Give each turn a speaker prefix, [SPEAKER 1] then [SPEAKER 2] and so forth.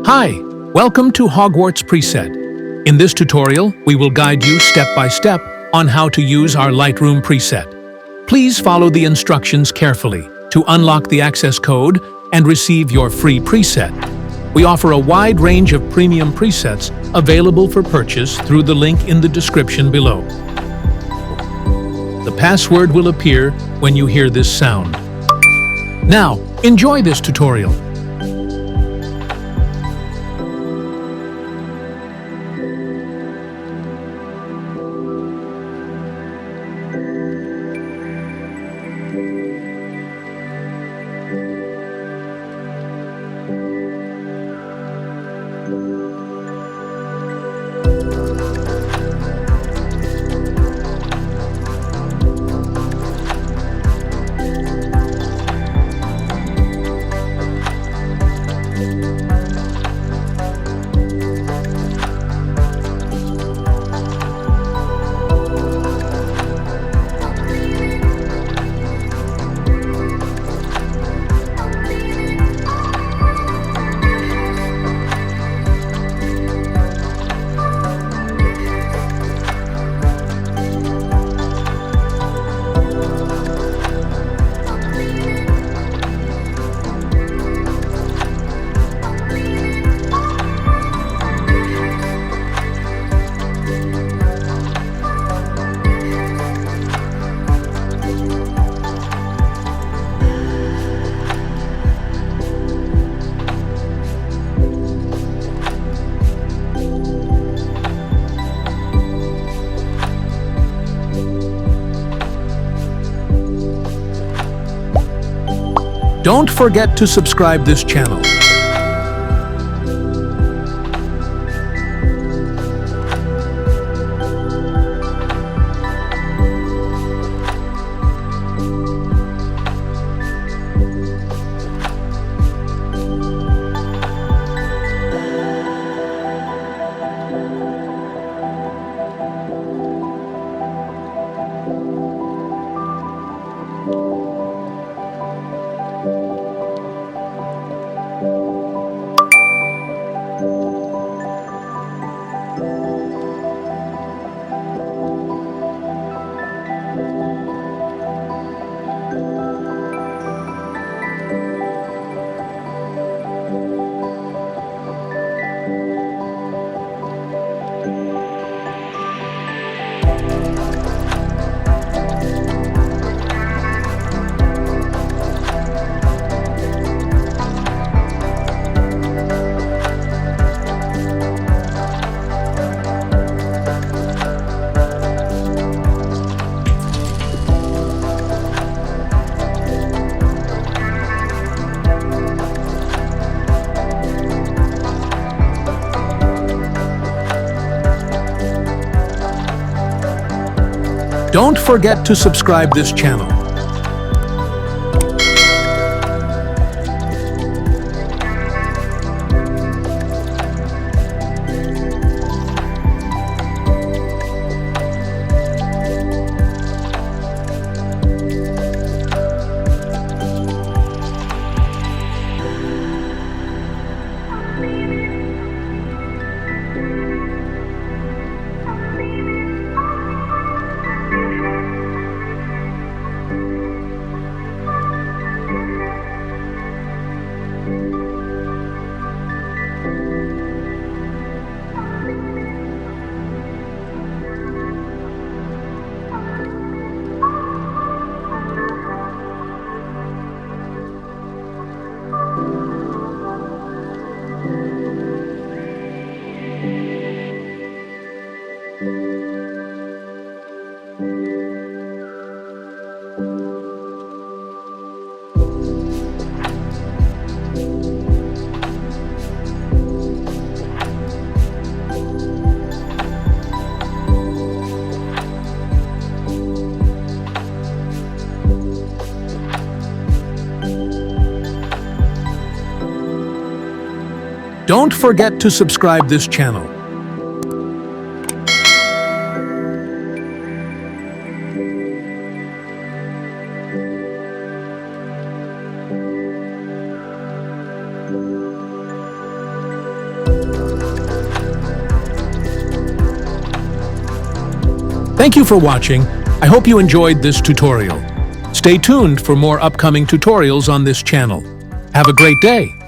[SPEAKER 1] Hi, welcome to 𝗬𝗢𝗡. In this tutorial, we will guide you step by step on how to use our Lightroom preset. Please follow the instructions carefully to unlock the access code and receive your free preset. We offer a wide range of premium presets available for purchase through the link in the description below. The password will appear when you hear this sound. Now, enjoy this tutorial. Don't forget to subscribe this channel. Don't forget to subscribe this channel. Don't forget to subscribe this channel. Thank you for watching. I hope you enjoyed this tutorial. Stay tuned for more upcoming tutorials on this channel. Have a great day.